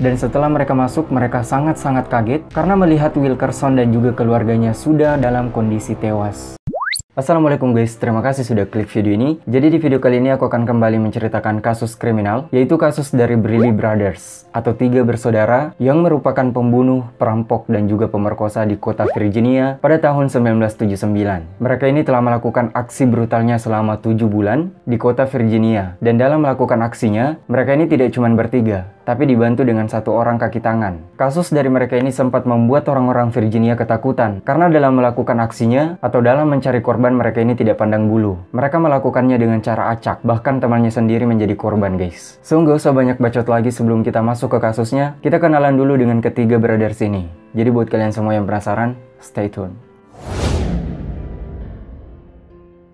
Dan setelah mereka masuk, mereka sangat-sangat kaget karena melihat Wilkerson dan juga keluarganya sudah dalam kondisi tewas. Assalamualaikum guys, terima kasih sudah klik video ini. Jadi di video kali ini aku akan kembali menceritakan kasus kriminal, yaitu kasus dari Brearley Brothers atau 3 bersaudara yang merupakan pembunuh, perampok, dan juga pemerkosa di kota Virginia pada tahun 1979. Mereka ini telah melakukan aksi brutalnya selama 7 bulan di kota Virginia. Dan dalam melakukan aksinya, mereka ini tidak cuma bertiga, tapi dibantu dengan 1 orang kaki tangan. Kasus dari mereka ini sempat membuat orang-orang Virginia ketakutan karena dalam melakukan aksinya atau dalam mencari korban, mereka ini tidak pandang bulu. Mereka melakukannya dengan cara acak, bahkan temannya sendiri menjadi korban guys. So nggak usah banyak bacot lagi sebelum kita masuk ke kasusnya, kita kenalan dulu dengan ketiga brothers ini. Jadi buat kalian semua yang penasaran, stay tune.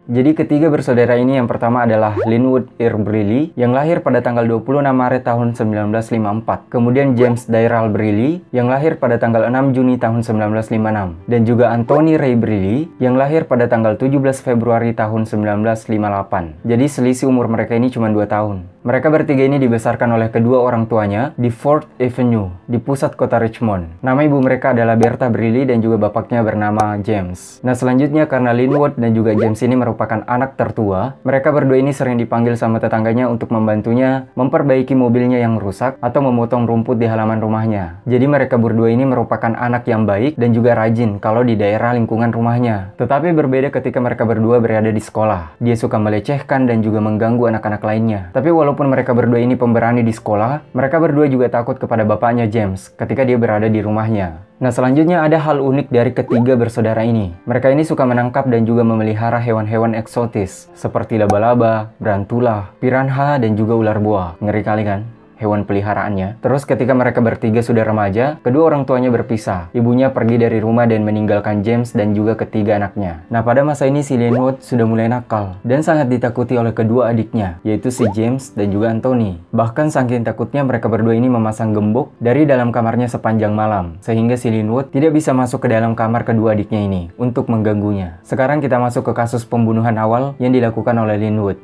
Jadi ketiga bersaudara ini yang pertama adalah Linwood Earl Brearley yang lahir pada tanggal 26 Maret tahun 1954. Kemudian James Daryl Brearley yang lahir pada tanggal 6 Juni tahun 1956. Dan juga Anthony Ray Brearley yang lahir pada tanggal 17 Februari tahun 1958. Jadi selisih umur mereka ini cuma 2 tahun. Mereka bertiga ini dibesarkan oleh kedua orang tuanya di Fourth Avenue, di pusat kota Richmond. Nama ibu mereka adalah Bertha Brearley dan juga bapaknya bernama James. Nah selanjutnya karena Linwood dan juga James ini merupakan anak tertua, mereka berdua ini sering dipanggil sama tetangganya untuk membantunya memperbaiki mobilnya yang rusak atau memotong rumput di halaman rumahnya. Jadi mereka berdua ini merupakan anak yang baik dan juga rajin kalau di daerah lingkungan rumahnya. Tetapi berbeda ketika mereka berdua berada di sekolah. Dia suka melecehkan dan juga mengganggu anak-anak lainnya. Tapi walaupun mereka berdua ini pemberani di sekolah, mereka berdua juga takut kepada bapaknya James ketika dia berada di rumahnya. Nah selanjutnya ada hal unik dari ketiga bersaudara ini. Mereka ini suka menangkap dan juga memelihara hewan-hewan eksotis seperti laba-laba, berantula, piranha, dan juga ular buah. Ngeri kali kan hewan peliharaannya. Terus ketika mereka bertiga sudah remaja, kedua orang tuanya berpisah. Ibunya pergi dari rumah dan meninggalkan James dan juga ketiga anaknya. Nah pada masa ini si Linwood sudah mulai nakal dan sangat ditakuti oleh kedua adiknya, yaitu si James dan juga Anthony. Bahkan saking takutnya mereka berdua ini memasang gembok dari dalam kamarnya sepanjang malam, sehingga si Linwood tidak bisa masuk ke dalam kamar kedua adiknya ini untuk mengganggunya. Sekarang kita masuk ke kasus pembunuhan awal yang dilakukan oleh Linwood.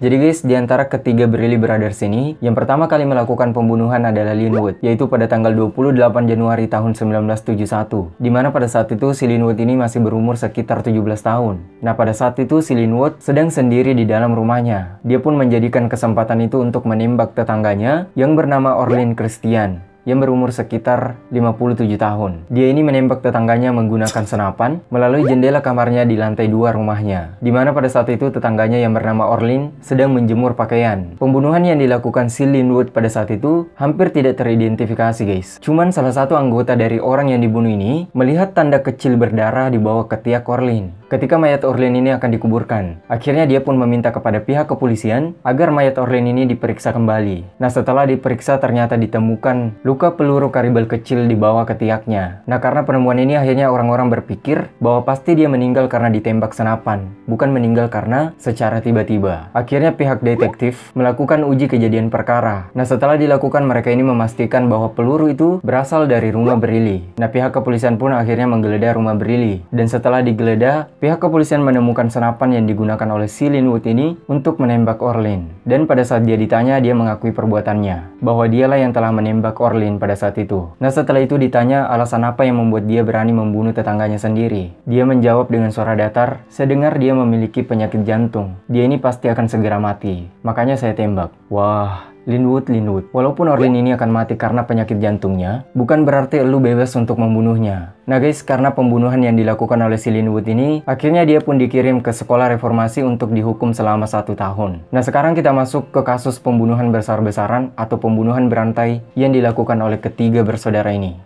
Jadi guys, di antara ketiga Brearley Brothers ini, yang pertama kali melakukan pembunuhan adalah Linwood, yaitu pada tanggal 28 Januari tahun 1971. Dimana pada saat itu si Linwood ini masih berumur sekitar 17 tahun. Nah pada saat itu si Linwood sedang sendiri di dalam rumahnya. Dia pun menjadikan kesempatan itu untuk menembak tetangganya yang bernama Orlin Christian, yang berumur sekitar 57 tahun. Dia ini menembak tetangganya menggunakan senapan melalui jendela kamarnya di lantai 2 rumahnya. Dimana pada saat itu tetangganya yang bernama Orlin sedang menjemur pakaian. Pembunuhan yang dilakukan si Linwood pada saat itu hampir tidak teridentifikasi guys. Cuman salah satu anggota dari orang yang dibunuh ini melihat tanda kecil berdarah di bawah ketiak Orlin ketika mayat Orlin ini akan dikuburkan. Akhirnya dia pun meminta kepada pihak kepolisian agar mayat Orlin ini diperiksa kembali. Nah setelah diperiksa ternyata ditemukan luka peluru karibal kecil di bawah ketiaknya. Nah karena penemuan ini akhirnya orang-orang berpikir bahwa pasti dia meninggal karena ditembak senapan, bukan meninggal karena secara tiba-tiba. Akhirnya pihak detektif melakukan uji kejadian perkara. Nah setelah dilakukan mereka ini memastikan bahwa peluru itu berasal dari rumah Brearley. Nah pihak kepolisian pun akhirnya menggeledah rumah Brearley. Dan setelah digeledah, pihak kepolisian menemukan senapan yang digunakan oleh si Linwood ini untuk menembak Orlin. Dan pada saat dia ditanya, dia mengakui perbuatannya, bahwa dialah yang telah menembak Orlin pada saat itu. Nah setelah itu ditanya alasan apa yang membuat dia berani membunuh tetangganya sendiri. Dia menjawab dengan suara datar, "Saya dengar dia memiliki penyakit jantung. Dia ini pasti akan segera mati. Makanya saya tembak." Wah, Linwood. Walaupun Orlin ini akan mati karena penyakit jantungnya, bukan berarti lu bebas untuk membunuhnya. Nah guys, karena pembunuhan yang dilakukan oleh si Linwood ini, akhirnya dia pun dikirim ke sekolah reformasi untuk dihukum selama 1 tahun. Nah sekarang kita masuk ke kasus pembunuhan besar-besaran atau pembunuhan berantai yang dilakukan oleh ketiga bersaudara ini.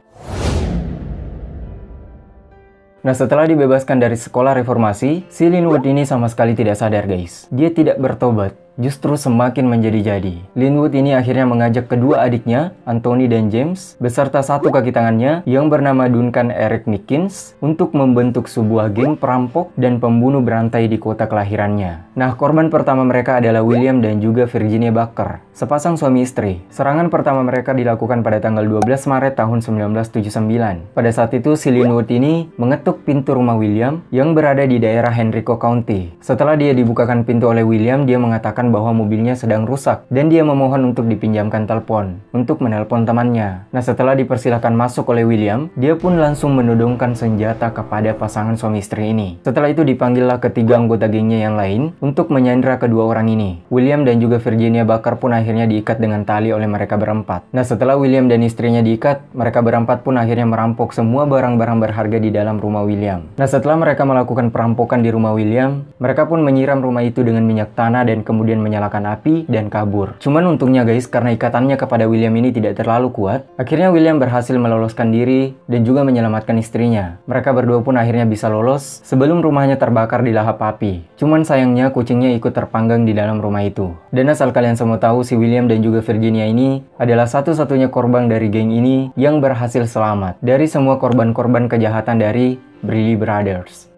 Nah setelah dibebaskan dari sekolah reformasi, si Linwood ini sama sekali tidak sadar guys. Dia tidak bertobat. justru semakin menjadi-jadi. Linwood ini akhirnya mengajak kedua adiknya, Anthony dan James, beserta satu kaki tangannya yang bernama Duncan Eric Nickens, untuk membentuk sebuah geng perampok dan pembunuh berantai di kota kelahirannya. Nah, korban pertama mereka adalah William dan juga Virginia Baker, sepasang suami istri. Serangan pertama mereka dilakukan pada tanggal 12 Maret tahun 1979. Pada saat itu, si Linwood ini mengetuk pintu rumah William yang berada di daerah Henrico County. Setelah dia dibukakan pintu oleh William, dia mengatakan mengatakan bahwa mobilnya sedang rusak dan dia memohon untuk dipinjamkan telepon untuk menelpon temannya. Nah, setelah dipersilahkan masuk oleh William, dia pun langsung menodongkan senjata kepada pasangan suami istri ini. Setelah itu dipanggillah ketiga anggota gengnya yang lain untuk menyandra kedua orang ini. William dan juga Virginia Bakar pun akhirnya diikat dengan tali oleh mereka berempat. Nah, setelah William dan istrinya diikat, mereka berempat pun akhirnya merampok semua barang-barang berharga di dalam rumah William. Nah, setelah mereka melakukan perampokan di rumah William, mereka pun menyiram rumah itu dengan minyak tanah dan kemudian menyalakan api dan kabur. Cuman untungnya guys, karena ikatannya kepada William ini tidak terlalu kuat, akhirnya William berhasil meloloskan diri dan juga menyelamatkan istrinya. Mereka berdua pun akhirnya bisa lolos sebelum rumahnya terbakar di lahap api. Cuman sayangnya kucingnya ikut terpanggang di dalam rumah itu. Dan asal kalian semua tahu, si William dan juga Virginia ini adalah satu-satunya korban dari geng ini yang berhasil selamat dari semua korban-korban kejahatan dari Brearley Brothers.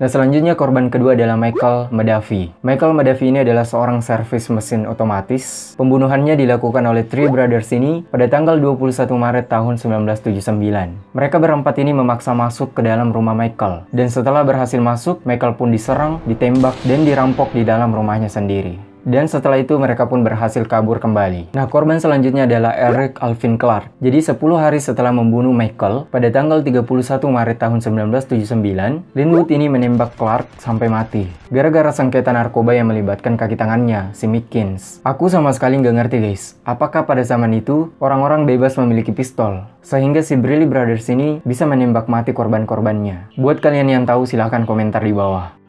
Nah, selanjutnya korban kedua adalah Michael Madafee. Michael Madafee ini adalah seorang servis mesin otomatis. Pembunuhannya dilakukan oleh Three Brothers ini pada tanggal 21 Maret tahun 1979. Mereka berempat ini memaksa masuk ke dalam rumah Michael. Dan setelah berhasil masuk, Michael pun diserang, ditembak, dan dirampok di dalam rumahnya sendiri. Dan setelah itu mereka pun berhasil kabur kembali. Nah, korban selanjutnya adalah Eric Alvin Clark. Jadi 10 hari setelah membunuh Michael, pada tanggal 31 Maret tahun 1979, Linwood ini menembak Clark sampai mati. Gara-gara sengketa narkoba yang melibatkan kaki tangannya, si Mickens. Aku sama sekali nggak ngerti guys, apakah pada zaman itu orang-orang bebas memiliki pistol, sehingga si Brearley Brothers ini bisa menembak mati korban-korbannya. Buat kalian yang tahu silahkan komentar di bawah.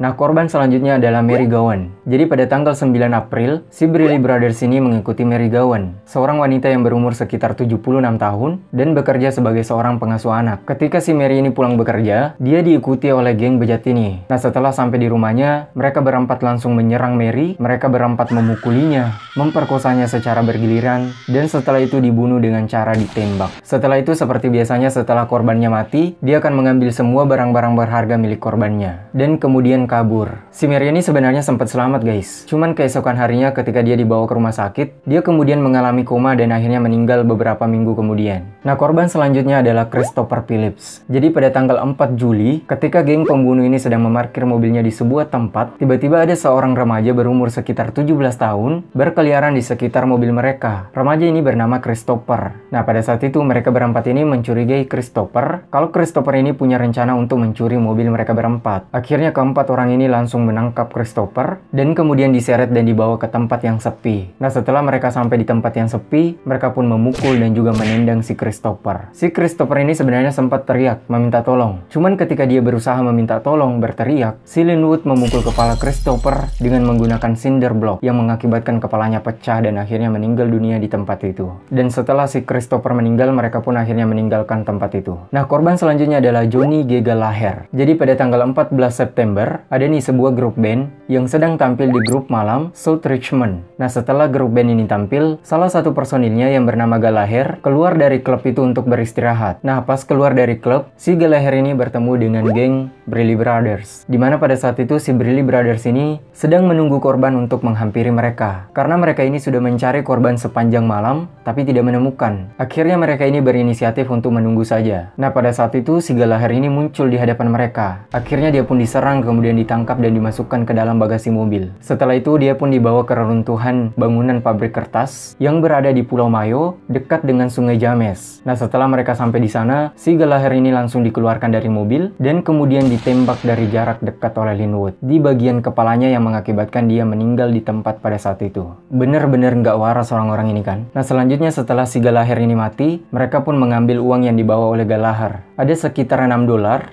Nah, korban selanjutnya adalah Mary Gowan. Jadi pada tanggal 9 April, si Brearley Brothers ini mengikuti Mary Gowan, seorang wanita yang berumur sekitar 76 tahun dan bekerja sebagai seorang pengasuh anak. Ketika si Mary ini pulang bekerja, dia diikuti oleh geng bejat ini. Nah, setelah sampai di rumahnya, mereka berempat langsung menyerang Mary. Mereka berempat memukulinya, memperkosanya secara bergiliran, dan setelah itu dibunuh dengan cara ditembak. Setelah itu, seperti biasanya setelah korbannya mati, dia akan mengambil semua barang-barang berharga milik korbannya, dan kemudian kabur. Si Mary ini sebenarnya sempat selamat guys. Cuman keesokan harinya ketika dia dibawa ke rumah sakit, dia kemudian mengalami koma dan akhirnya meninggal beberapa minggu kemudian. Nah, korban selanjutnya adalah Christopher Phillips. Jadi pada tanggal 4 Juli, ketika geng pembunuh ini sedang memarkir mobilnya di sebuah tempat, tiba-tiba ada seorang remaja berumur sekitar 17 tahun berkeliaran di sekitar mobil mereka. Remaja ini bernama Christopher. Nah, pada saat itu mereka berempat ini mencurigai Christopher kalau Christopher ini punya rencana untuk mencuri mobil mereka berempat. Akhirnya keempat orang ini langsung menangkap Christopher dan kemudian diseret dan dibawa ke tempat yang sepi. Nah, setelah mereka sampai di tempat yang sepi, mereka pun memukul dan juga menendang si Christopher. Si Christopher ini sebenarnya sempat teriak meminta tolong. Cuman ketika dia berusaha meminta tolong berteriak, si Linwood memukul kepala Christopher dengan menggunakan cinder block yang mengakibatkan kepalanya pecah dan akhirnya meninggal dunia di tempat itu. Dan setelah si Christopher meninggal, mereka pun akhirnya meninggalkan tempat itu. Nah, korban selanjutnya adalah Johnny G. Gallagher. Jadi pada tanggal 14 September, ada nih sebuah grup band yang sedang tampil di grup malam South Richmond. Nah, setelah grup band ini tampil, salah satu personilnya yang bernama Gallagher keluar dari klub itu untuk beristirahat. Nah, pas keluar dari klub, si Gallagher ini bertemu dengan geng Brearley Brothers. Dimana pada saat itu si Brearley Brothers ini sedang menunggu korban untuk menghampiri mereka. Karena mereka ini sudah mencari korban sepanjang malam, tapi tidak menemukan. Akhirnya mereka ini berinisiatif untuk menunggu saja. Nah, pada saat itu si Gallagher ini muncul di hadapan mereka. Akhirnya dia pun diserang, kemudian ditangkap dan dimasukkan ke dalam bagasi mobil. Setelah itu dia pun dibawa ke reruntuhan bangunan pabrik kertas yang berada di Pulau Mayo dekat dengan Sungai James. Nah, setelah mereka sampai di sana, si Gallagher ini langsung dikeluarkan dari mobil dan kemudian ditembak dari jarak dekat oleh Linwood di bagian kepalanya yang mengakibatkan dia meninggal di tempat pada saat itu. Bener-bener nggak waras orang-orang ini kan. Nah, selanjutnya setelah si Gallagher ini mati, mereka pun mengambil uang yang dibawa oleh Gallagher. Ada sekitar $6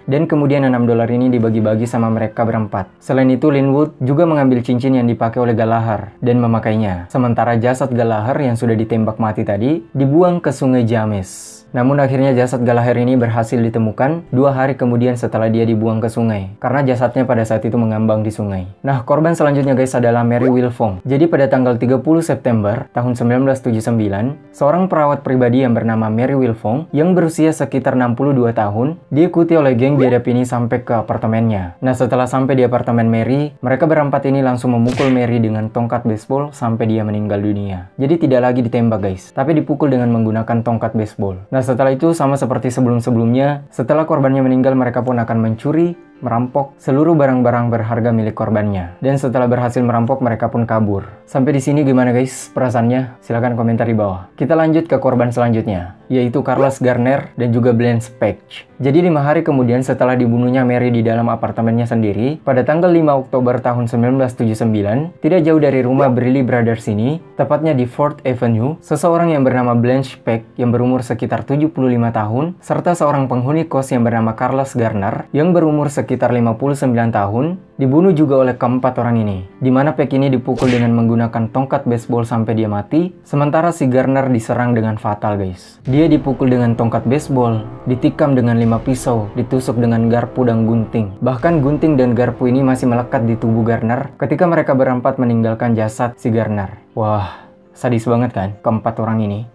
dan kemudian $6 ini dibagi-bagi sama mereka berempat. Selain itu, Linwood juga mengambil cincin yang dipakai oleh Gallagher dan memakainya. Sementara jasad Gallagher yang sudah ditembak mati tadi dibuang ke Sungai James. Namun akhirnya jasad Gallagher ini berhasil ditemukan 2 hari kemudian setelah dia dibuang ke sungai, karena jasadnya pada saat itu mengambang di sungai. Nah, korban selanjutnya guys adalah Mary Wilfong. Jadi pada tanggal 30 September tahun 1979, seorang perawat pribadi yang bernama Mary Wilfong yang berusia sekitar 62 tahun diikuti oleh geng biadab ini sampai ke apartemennya. Nah, setelah sampai di apartemen Mary, mereka berempat ini langsung memukul Mary dengan tongkat baseball sampai dia meninggal dunia. Jadi tidak lagi ditembak guys, tapi dipukul dengan menggunakan tongkat baseball. Nah, setelah itu sama seperti sebelum-sebelumnya, setelah korbannya meninggal mereka pun akan mencuri merampok seluruh barang-barang berharga milik korbannya. Dan setelah berhasil merampok, mereka pun kabur. Sampai di sini gimana guys perasaannya? Silahkan komentar di bawah. Kita lanjut ke korban selanjutnya, yaitu Carlos Garner dan juga Blanche Page. Jadi 5 hari kemudian setelah dibunuhnya Mary di dalam apartemennya sendiri, pada tanggal 5 Oktober tahun 1979, tidak jauh dari rumah Brearley Brothers ini, tepatnya di 4th Avenue, seseorang yang bernama Blanche Page yang berumur sekitar 75 tahun, serta seorang penghuni kos yang bernama Carlos Garner yang berumur sekitar 59 tahun, dibunuh juga oleh keempat orang ini, di mana Page ini dipukul dengan menggunakan tongkat baseball sampai dia mati, sementara si Garner diserang dengan fatal guys. Dia dipukul dengan tongkat baseball, ditikam dengan 5 pisau, ditusuk dengan garpu dan gunting. Bahkan gunting dan garpu ini masih melekat di tubuh Garner ketika mereka berempat meninggalkan jasad si Garner. Wah, sadis banget kan keempat orang ini.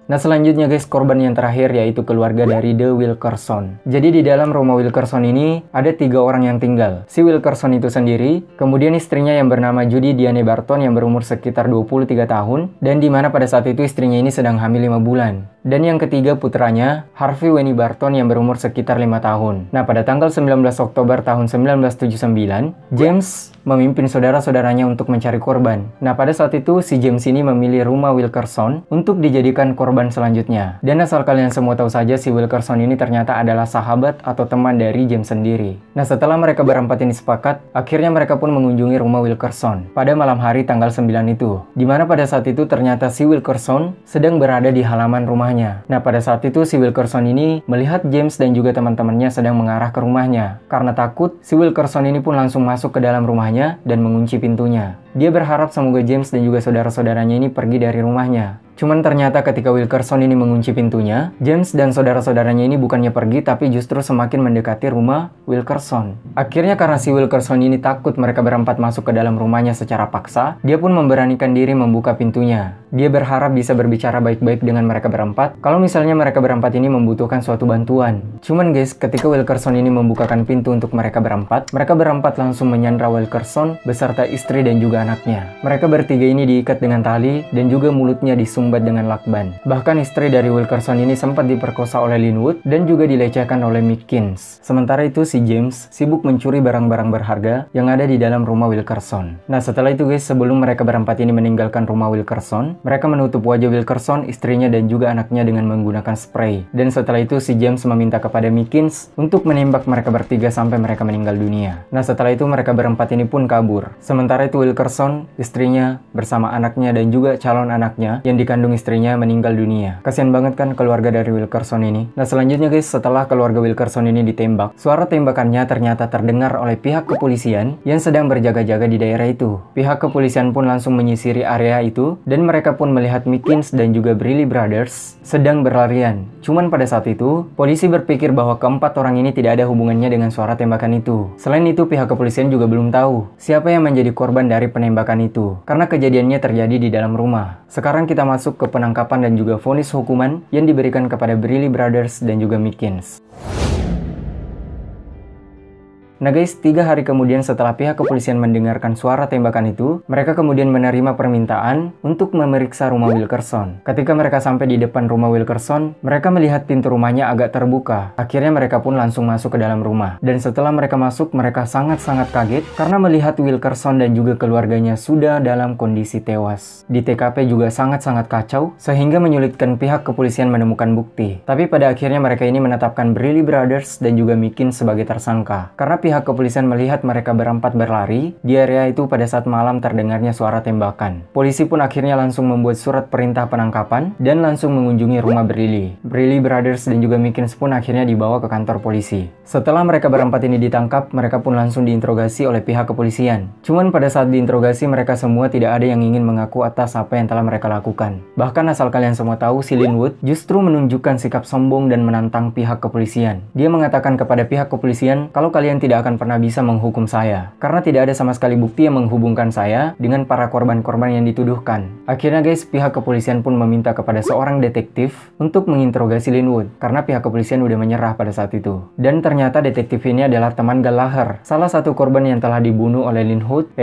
Nah selanjutnya guys, korban yang terakhir yaitu keluarga dari The Wilkerson. Jadi di dalam rumah Wilkerson ini ada 3 orang yang tinggal. Si Wilkerson itu sendiri, kemudian istrinya yang bernama Judy Diane Barton yang berumur sekitar 23 tahun, dan di mana pada saat itu istrinya ini sedang hamil 5 bulan. Dan yang ketiga putranya, Harvey Wayne Barton yang berumur sekitar 5 tahun. Nah pada tanggal 19 Oktober tahun 1979, James memimpin saudara-saudaranya untuk mencari korban. Nah pada saat itu si James ini memilih rumah Wilkerson untuk dijadikan korban selanjutnya. Dan asal kalian semua tahu saja, si Wilkerson ini ternyata adalah sahabat atau teman dari James sendiri. Nah setelah mereka berempat ini sepakat, akhirnya mereka pun mengunjungi rumah Wilkerson pada malam hari tanggal 9 itu. Dimana pada saat itu ternyata si Wilkerson sedang berada di halaman rumahnya. Nah pada saat itu si Wilkerson ini melihat James dan juga teman-temannya sedang mengarah ke rumahnya. Karena takut, si Wilkerson ini pun langsung masuk ke dalam rumahnya dan mengunci pintunya. Dia berharap semoga James dan juga saudara-saudaranya ini pergi dari rumahnya. Cuman ternyata ketika Wilkerson ini mengunci pintunya, James dan saudara-saudaranya ini bukannya pergi tapi justru semakin mendekati rumah Wilkerson. Akhirnya karena si Wilkerson ini takut mereka berempat masuk ke dalam rumahnya secara paksa, dia pun memberanikan diri membuka pintunya. Dia berharap bisa berbicara baik-baik dengan mereka berempat kalau misalnya mereka berempat ini membutuhkan suatu bantuan. Cuman guys, ketika Wilkerson ini membukakan pintu untuk mereka berempat langsung menyandra Wilkerson beserta istri dan juga anaknya. Mereka bertiga ini diikat dengan tali dan juga mulutnya disumbat dengan lakban. Bahkan istri dari Wilkerson ini sempat diperkosa oleh Linwood dan juga dilecehkan oleh Mickens. Sementara itu si James sibuk mencuri barang-barang berharga yang ada di dalam rumah Wilkerson. Nah setelah itu guys, sebelum mereka berempat ini meninggalkan rumah Wilkerson, mereka menutup wajah Wilkerson, istrinya dan juga anaknya dengan menggunakan spray. Dan setelah itu si James meminta kepada Mickens untuk menembak mereka bertiga sampai mereka meninggal dunia. Nah setelah itu mereka berempat ini pun kabur. Sementara itu Wilkerson, istrinya bersama anaknya dan juga calon anaknya yang dikandung istrinya meninggal dunia. Kasian banget kan keluarga dari Wilkerson ini. Nah selanjutnya guys, setelah keluarga Wilkerson ini ditembak, suara tembakannya ternyata terdengar oleh pihak kepolisian yang sedang berjaga-jaga di daerah itu. Pihak kepolisian pun langsung menyisiri area itu dan mereka pun melihat Mickens dan juga Brearley Brothers sedang berlarian. Cuman pada saat itu, polisi berpikir bahwa keempat orang ini tidak ada hubungannya dengan suara tembakan itu. Selain itu, pihak kepolisian juga belum tahu siapa yang menjadi korban dari penembakan itu, karena kejadiannya terjadi di dalam rumah. Sekarang kita masuk ke penangkapan dan juga vonis hukuman yang diberikan kepada Brearley Brothers dan juga Mickens. Nah guys, 3 hari kemudian setelah pihak kepolisian mendengarkan suara tembakan itu, mereka kemudian menerima permintaan untuk memeriksa rumah Wilkerson. Ketika mereka sampai di depan rumah Wilkerson, mereka melihat pintu rumahnya agak terbuka. Akhirnya mereka pun langsung masuk ke dalam rumah. Dan setelah mereka masuk, mereka sangat-sangat kaget karena melihat Wilkerson dan juga keluarganya sudah dalam kondisi tewas. Di TKP juga sangat-sangat kacau, sehingga menyulitkan pihak kepolisian menemukan bukti. Tapi pada akhirnya mereka ini menetapkan Brearley Brothers dan juga Mickens sebagai tersangka. Karena pihak kepolisian melihat mereka berempat berlari di area itu pada saat malam terdengarnya suara tembakan. Polisi pun akhirnya langsung membuat surat perintah penangkapan dan langsung mengunjungi rumah Brearley. Brearley Brothers dan juga Mickens pun akhirnya dibawa ke kantor polisi. Setelah mereka berempat ini ditangkap, mereka pun langsung diinterogasi oleh pihak kepolisian. Cuman pada saat diinterogasi, mereka semua tidak ada yang ingin mengaku atas apa yang telah mereka lakukan. Bahkan asal kalian semua tahu, si Linwood justru menunjukkan sikap sombong dan menantang pihak kepolisian. Dia mengatakan kepada pihak kepolisian kalau kalian tidak akan pernah bisa menghukum saya, karena tidak ada sama sekali bukti yang menghubungkan saya dengan para korban-korban yang dituduhkan. Akhirnya guys, pihak kepolisian pun meminta kepada seorang detektif untuk menginterogasi Linwood, karena pihak kepolisian udah menyerah pada saat itu. Dan ternyata detektif ini adalah teman Gallagher, salah satu korban yang telah dibunuh oleh Linwood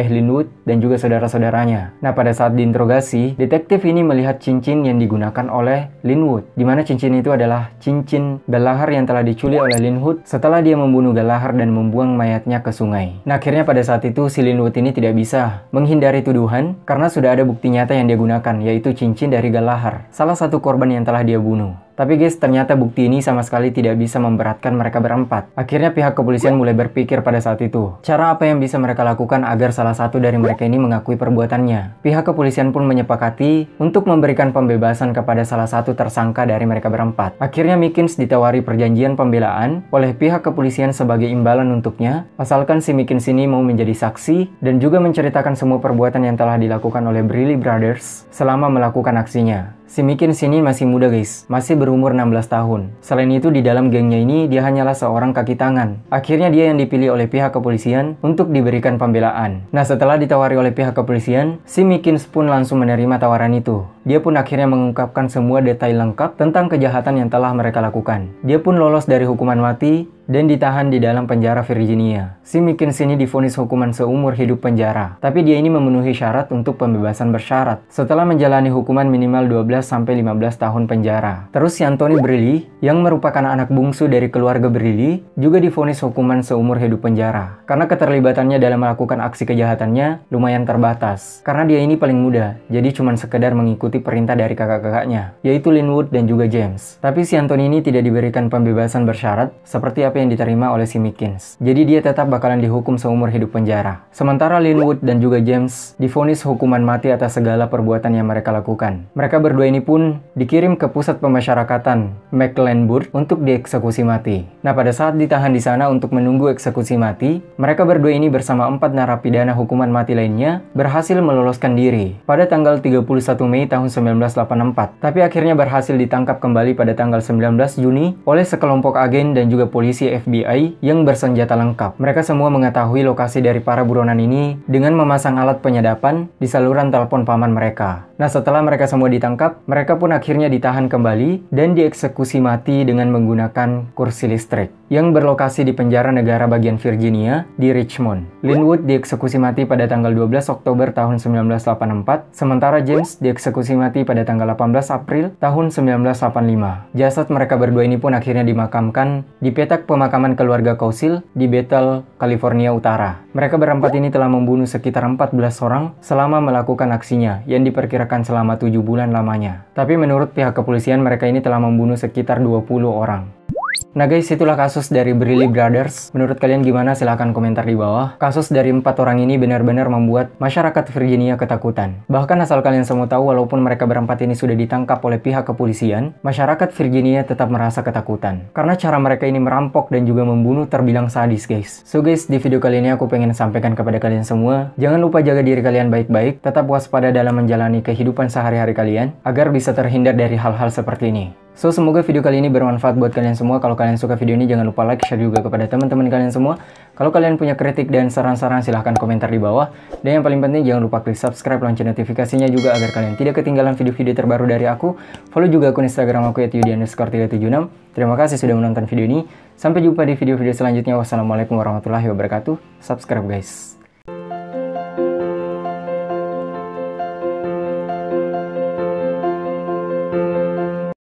dan juga saudara-saudaranya. Nah pada saat diinterogasi, detektif ini melihat cincin yang digunakan oleh Linwood, dimana cincin itu adalah cincin Gallagher yang telah diculik oleh Linwood setelah dia membunuh Gallagher dan membuang membuang mayatnya ke sungai. Nah, akhirnya pada saat itu si Linwood ini tidak bisa menghindari tuduhan karena sudah ada bukti nyata yang dia gunakan, yaitu cincin dari Galahar, salah satu korban yang telah dia bunuh. Tapi guys, ternyata bukti ini sama sekali tidak bisa memberatkan mereka berempat. Akhirnya pihak kepolisian mulai berpikir pada saat itu, cara apa yang bisa mereka lakukan agar salah satu dari mereka ini mengakui perbuatannya. Pihak kepolisian pun menyepakati untuk memberikan pembebasan kepada salah satu tersangka dari mereka berempat. Akhirnya Mickens ditawari perjanjian pembelaan oleh pihak kepolisian sebagai imbalan untuknya, asalkan si Mickens ini mau menjadi saksi dan juga menceritakan semua perbuatan yang telah dilakukan oleh Brearley Brothers selama melakukan aksinya. Si Mickens ini masih muda guys, masih berumur 16 tahun. Selain itu di dalam gengnya ini dia hanyalah seorang kaki tangan. Akhirnya dia yang dipilih oleh pihak kepolisian untuk diberikan pembelaan. Nah, setelah ditawari oleh pihak kepolisian, si Mickens pun langsung menerima tawaran itu. Dia pun akhirnya mengungkapkan semua detail lengkap tentang kejahatan yang telah mereka lakukan. Dia pun lolos dari hukuman mati dan ditahan di dalam penjara Virginia. Si Mickens ini divonis hukuman seumur hidup penjara, tapi dia ini memenuhi syarat untuk pembebasan bersyarat setelah menjalani hukuman minimal 12-15 tahun penjara. Terus si Anthony Brearley, yang merupakan anak bungsu dari keluarga Brearley, juga divonis hukuman seumur hidup penjara karena keterlibatannya dalam melakukan aksi kejahatannya lumayan terbatas. Karena dia ini paling muda, jadi cuma sekedar mengikuti perintah dari kakak-kakaknya, yaitu Linwood dan juga James. Tapi si Anthony ini tidak diberikan pembebasan bersyarat seperti apa yang diterima oleh si Mickens. Jadi dia tetap bakalan dihukum seumur hidup penjara. Sementara Linwood dan juga James divonis hukuman mati atas segala perbuatan yang mereka lakukan. Mereka berdua ini pun dikirim ke pusat pemasyarakatan Mecklenburg untuk dieksekusi mati. Nah, pada saat ditahan di sana untuk menunggu eksekusi mati, mereka berdua ini bersama 4 narapidana hukuman mati lainnya berhasil meloloskan diri pada tanggal 31 Mei tahun 1984. Tapi akhirnya berhasil ditangkap kembali pada tanggal 19 Juni oleh sekelompok agen dan juga polisi FBI yang bersenjata lengkap. Mereka semua mengetahui lokasi dari para buronan ini dengan memasang alat penyedapan di saluran telepon paman mereka. Nah, setelah mereka semua ditangkap, mereka pun akhirnya ditahan kembali dan dieksekusi mati dengan menggunakan kursi listrik yang berlokasi di penjara negara bagian Virginia di Richmond. Linwood dieksekusi mati pada tanggal 12 Oktober tahun 1984, sementara James dieksekusi mati pada tanggal 18 April tahun 1985. Jasad mereka berdua ini pun akhirnya dimakamkan di petak pemakaman keluarga Cousil di Bethel, California Utara. Mereka berempat ini telah membunuh sekitar 14 orang selama melakukan aksinya yang diperkirakan selama 7 bulan lamanya. Tapi menurut pihak kepolisian mereka ini telah membunuh sekitar 20 orang. Nah guys, itulah kasus dari Brearley Brothers. Menurut kalian gimana? Silahkan komentar di bawah. Kasus dari 4 orang ini benar-benar membuat masyarakat Virginia ketakutan. Bahkan asal kalian semua tahu, walaupun mereka berempat ini sudah ditangkap oleh pihak kepolisian, masyarakat Virginia tetap merasa ketakutan. Karena cara mereka ini merampok dan juga membunuh terbilang sadis guys. So guys, di video kali ini aku pengen sampaikan kepada kalian semua, jangan lupa jaga diri kalian baik-baik, tetap waspada dalam menjalani kehidupan sehari-hari kalian, agar bisa terhindar dari hal-hal seperti ini. So, semoga video kali ini bermanfaat buat kalian semua. Kalau kalian suka video ini, jangan lupa like, share juga kepada teman-teman kalian semua. Kalau kalian punya kritik dan saran-saran, silahkan komentar di bawah. Dan yang paling penting, jangan lupa klik subscribe, lonceng notifikasinya juga agar kalian tidak ketinggalan video-video terbaru dari aku. Follow juga akun Instagram aku @yudi_376. Terima kasih sudah menonton video ini. Sampai jumpa di video-video selanjutnya. Wassalamualaikum warahmatullahi wabarakatuh. Subscribe guys.